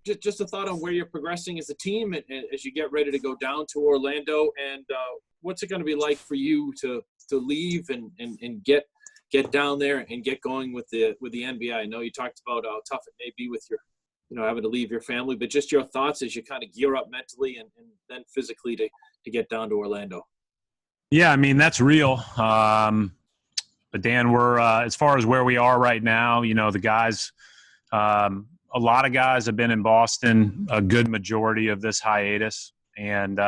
just a thought on where you're progressing as a team and as you get ready to go down to Orlando, and what's it going to be like for you to leave and get down there and get going with the NBA? I know you talked about how tough it may be with your, having to leave your family, but just your thoughts as you kind of gear up mentally and then physically to get down to Orlando. Yeah, I mean, that's real. But Dan, we're as far as where we are right now, the guys, a lot of guys have been in Boston a good majority of this hiatus, and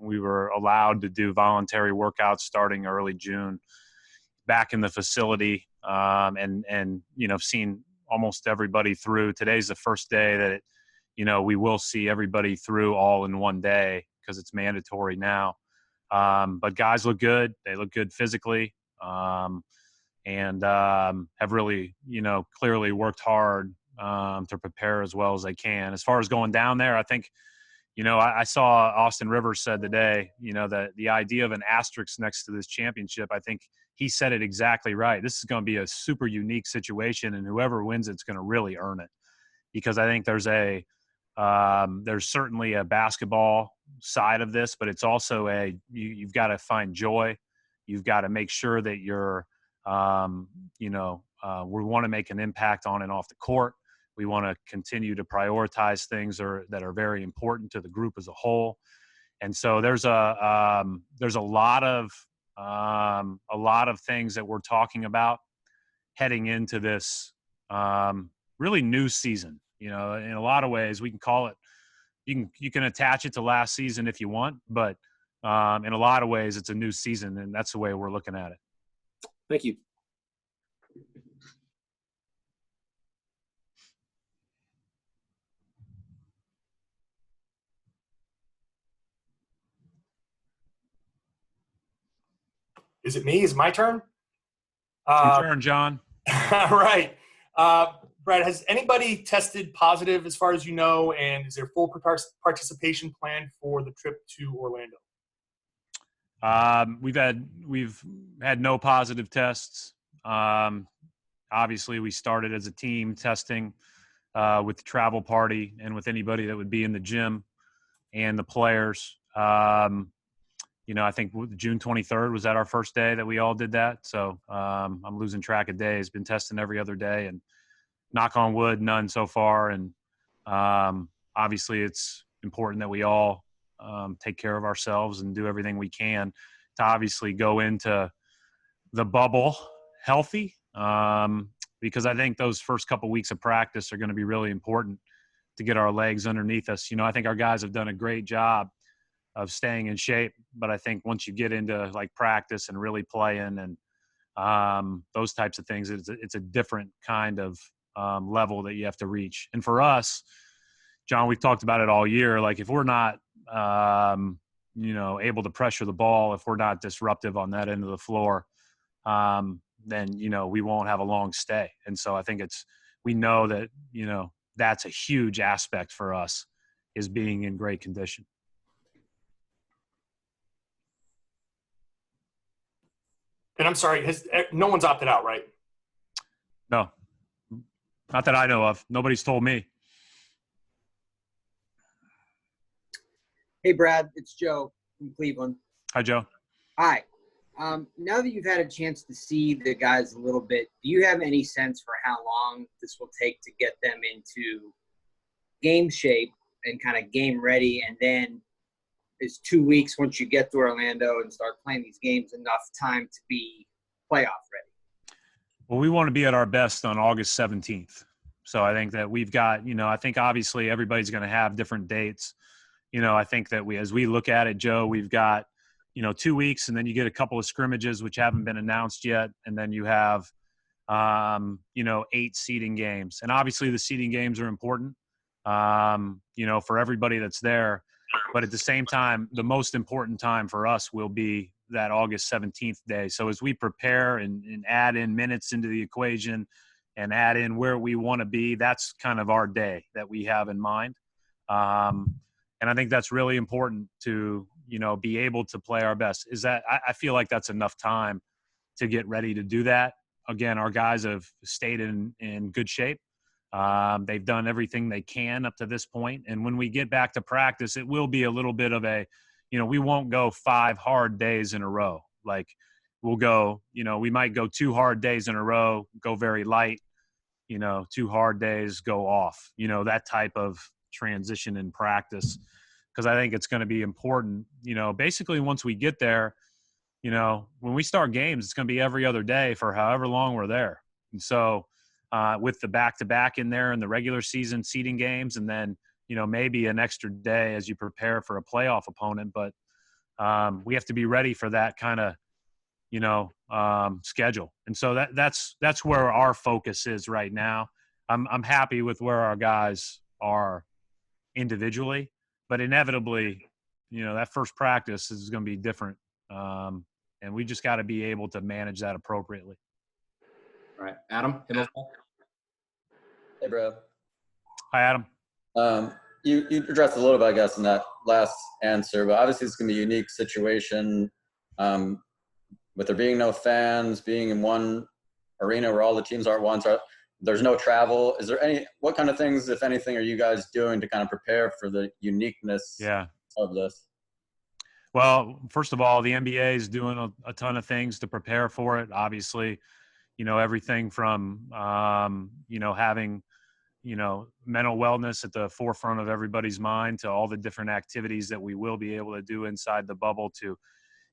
we were allowed to do voluntary workouts starting early June back in the facility, and seen almost everybody through. Today's the first day that we will see everybody through all in one day because it's mandatory now. But guys look good. They look good physically, and have really, clearly worked hard to prepare as well as they can. As far as going down there, I think, I saw Austin Rivers said today, that the idea of an asterisk next to this championship, I think he said it exactly right. This is going to be a super unique situation, and whoever wins it's going to really earn it, because I think there's certainly a basketball side of this, but it's also you've got to find joy. You've got to make sure that you're, we want to make an impact on and off the court. We want to continue to prioritize things that are very important to the group as a whole. And so there's a lot of things that we're talking about heading into this really new season. In a lot of ways, we can call it. You can attach it to last season if you want, but in a lot of ways, it's a new season, and that's the way we're looking at it. Thank you. Is it me? Is it my turn? Your turn, John. All right. Brad, has anybody tested positive as far as you know, and is there full participation planned for the trip to Orlando? We've had no positive tests. Obviously, we started as a team testing with the travel party and with anybody that would be in the gym and the players. I think June 23rd was that our first day that we all did that. So I'm losing track of days. Been testing every other day, and knock on wood, none so far. And obviously, it's important that we all take care of ourselves and do everything we can to obviously go into the bubble healthy, because I think those first couple weeks of practice are going to be really important to get our legs underneath us. I think our guys have done a great job of staying in shape, but I think once you get into like practice and really playing and those types of things, it's a different kind of level that you have to reach. And for us, John, we've talked about it all year. Like if we're not, able to pressure the ball, if we're not disruptive on that end of the floor, then, we won't have a long stay. And so I think we know that, that's a huge aspect for us, is being in great condition. And I'm sorry, no one's opted out, right? No, not that I know of. Nobody's told me. Hey, Brad, it's Joe from Cleveland. Hi, Joe. Hi. Now that you've had a chance to see the guys a little bit, do you have any sense for how long this will take to get them into game shape and kind of game ready? And then is 2 weeks once you get to Orlando and start playing these games enough time to be playoff ready? Well, we want to be at our best on August 17th. So I think that we've got, I think obviously everybody's going to have different dates. I think that as we look at it, Joe, we've got, 2 weeks, and then you get a couple of scrimmages which haven't been announced yet. And then you have, 8 seeding games. And obviously the seeding games are important, for everybody that's there. But at the same time, the most important time for us will be that August 17th day. So as we prepare and add in minutes into the equation and add in where we want to be, that's kind of our day that we have in mind. And I think that's really important to, be able to play our best. I feel like that's enough time to get ready to do that. Again, our guys have stayed in good shape. They've done everything they can up to this point. And when we get back to practice, it will be a little bit of a, we won't go 5 hard days in a row. Like we'll go, we might go 2 hard days in a row, go very light, 2 hard days, go off, that type of transition in practice. Because I think it's going to be important, basically once we get there, when we start games, it's going to be every other day for however long we're there. And so with the back-to-back in there and the regular season seeding games, and then, maybe an extra day as you prepare for a playoff opponent. But we have to be ready for that kind of, schedule. And so that's where our focus is right now. I'm happy with where our guys are individually, but inevitably, that first practice is going to be different. And we just got to be able to manage that appropriately. All right. Adam? Hey, bro. Hi, Adam. You addressed a little bit, I guess, in that last answer, but obviously it's going to be a unique situation with there being no fans, being in one arena where all the teams are at once. There's no travel. Is there what kind of things, if anything, are you guys doing to kind of prepare for the uniqueness of this? Well, first of all, the NBA is doing a ton of things to prepare for it. Obviously, everything from, having, mental wellness at the forefront of everybody's mind to all the different activities that we will be able to do inside the bubble to,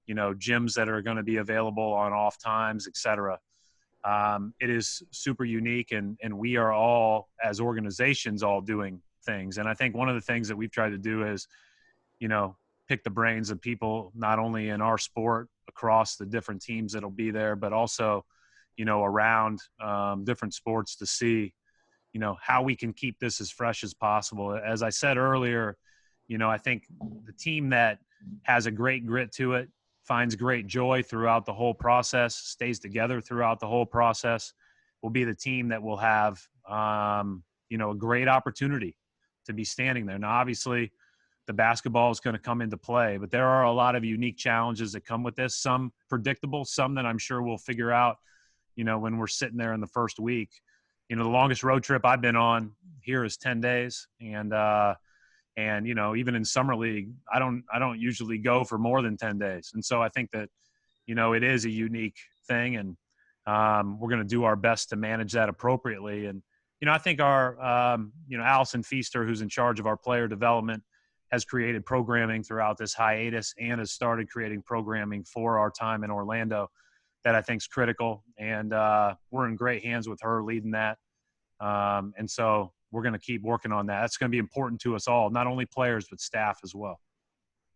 gyms that are going to be available on off times, et cetera. It is super unique, and we are all, as organizations, all doing things. And I think one of the things that we've tried to do is, pick the brains of people, not only in our sport across the different teams that'll be there, but also, around different sports to see, how we can keep this as fresh as possible. As I said earlier, I think the team that has a great grit to it, finds great joy throughout the whole process, stays together throughout the whole process, will be the team that will have, a great opportunity to be standing there. Now, obviously, the basketball is going to come into play, but there are a lot of unique challenges that come with this, some predictable, some that I'm sure we'll figure out, when we're sitting there in the first week. The longest road trip I've been on here is 10 days. And even in summer league, I don't usually go for more than 10 days. And so I think that, it is a unique thing, and we're going to do our best to manage that appropriately. And, I think our, Allison Feaster, who's in charge of our player development, has created programming throughout this hiatus and has started creating programming for our time in Orlando that I think is critical. And we're in great hands with her leading that. And so we're going to keep working on that. That's going to be important to us all, not only players, but staff as well.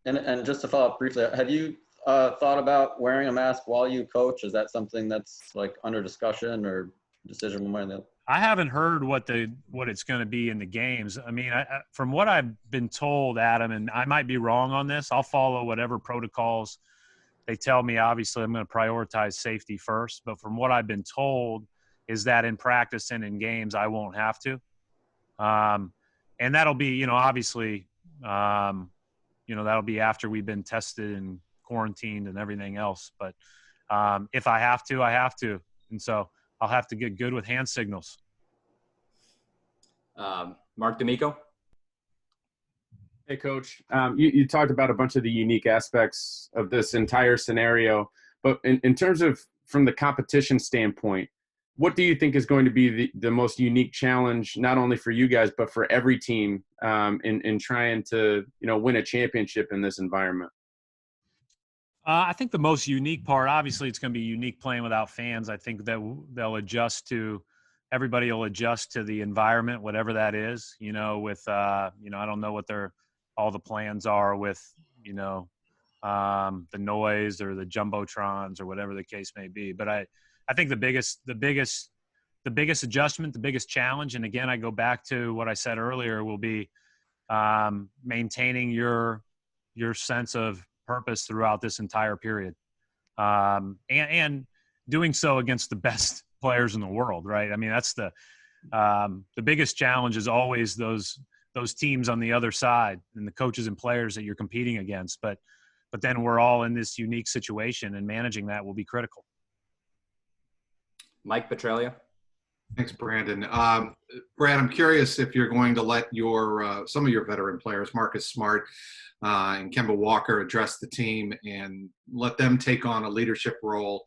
And just to follow up briefly, have you thought about wearing a mask while you coach? Is that something that's like under discussion or decision one way or the other? I haven't heard what it's going to be in the games. I mean, from what I've been told, Adam, and I might be wrong on this, I'll follow whatever protocols they tell me. Obviously, I'm going to prioritize safety first. But from what I've been told is that in practice and in games, I won't have to. And that'll be, obviously, that'll be after we've been tested and quarantined and everything else. But if I have to, I have to. And so I'll have to get good with hand signals. Mark D'Amico. Hey, Coach. You talked about a bunch of the unique aspects of this entire scenario, but in terms of from the competition standpoint, what do you think is going to be the most unique challenge, not only for you guys, but for every team in trying to, win a championship in this environment? I think the most unique part, obviously, it's going to be unique playing without fans. I think that everybody will adjust to the environment, whatever that is, with, I don't know what all the plans are with, the noise or the jumbotrons or whatever the case may be. But I think the biggest adjustment, the biggest challenge, and again, I go back to what I said earlier, will be maintaining your sense of purpose throughout this entire period, and doing so against the best players in the world, right? I mean, that's the biggest challenge is always those teams on the other side and the coaches and players that you're competing against. But then we're all in this unique situation, and managing that will be critical. Mike Petraglia. Thanks, Brandon. Brad, I'm curious if you're going to let your some of your veteran players, Marcus Smart and Kemba Walker, address the team and let them take on a leadership role,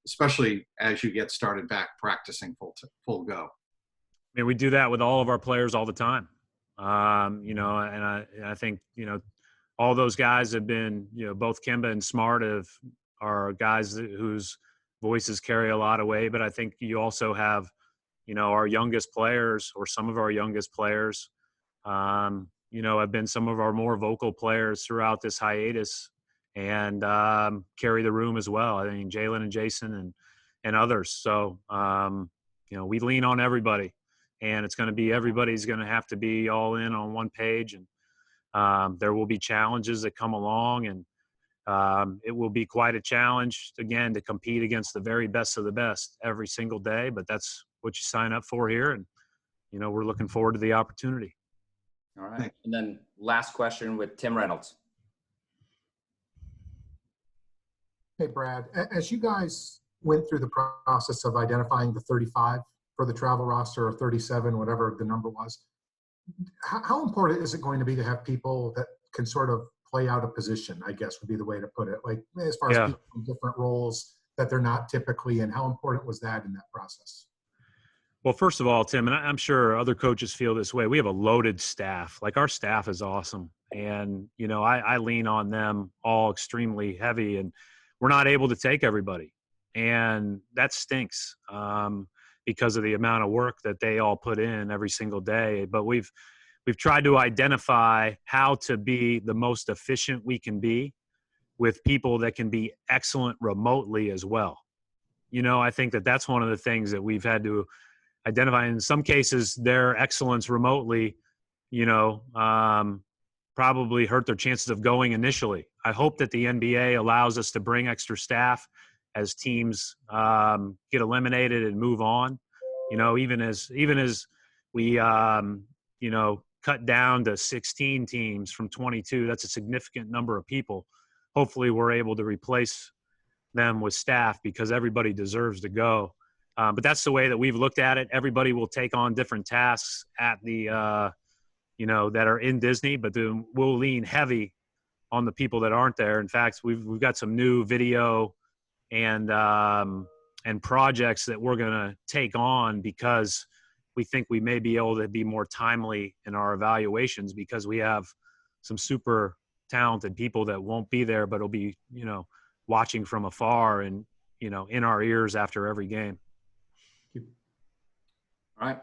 especially as you get started back practicing full go. I mean, we do that with all of our players all the time. You know, and I think, you know, all those guys have been, you know, both Kemba and Smart are guys whose voices carry a lot of weight. But I think you also have, you know, our youngest players, or some of our youngest players, you know, have been some of our more vocal players throughout this hiatus, and carry the room as well. I mean, Jalen and Jason and others. So, you know, we lean on everybody, and it's going to be, everybody's going to have to be all in on one page. And there will be challenges that come along, and it will be quite a challenge, again, to compete against the very best of the best every single day. But that's what you sign up for here. And, you know, we're looking forward to the opportunity. All right. And then last question with Tim Reynolds. Hey, Brad, as you guys went through the process of identifying the 35 for the travel roster, or 37, whatever the number was, how important is it going to be to have people that can sort of play out a position, I guess would be the way to put it, like as far as people in different roles that they're not typically in? How important was that in that process? Well, first of all, Tim, and I'm sure other coaches feel this way, we have a loaded staff. Like, our staff is awesome. And, you know, I lean on them all extremely heavy, and we're not able to take everybody. And that stinks, because of the amount of work that they all put in every single day. But we've tried to identify how to be the most efficient we can be with people that can be excellent remotely as well. You know, I think that that's one of the things that we've had to identify. In some cases, their excellence remotely, you know, probably hurt their chances of going initially. I hope that the NBA allows us to bring extra staff as teams get eliminated and move on. You know, even as we, you know, cut down to 16 teams from 22, that's a significant number of people. Hopefully we're able to replace them with staff, because everybody deserves to go. But that's the way that we've looked at it. Everybody will take on different tasks at the, you know, that are in Disney, but then we'll lean heavy on the people that aren't there. In fact, we've got some new video and projects that we're going to take on, because we think we may be able to be more timely in our evaluations, because we have some super talented people that won't be there, but will be, you know, watching from afar and, you know, in our ears after every game. All right.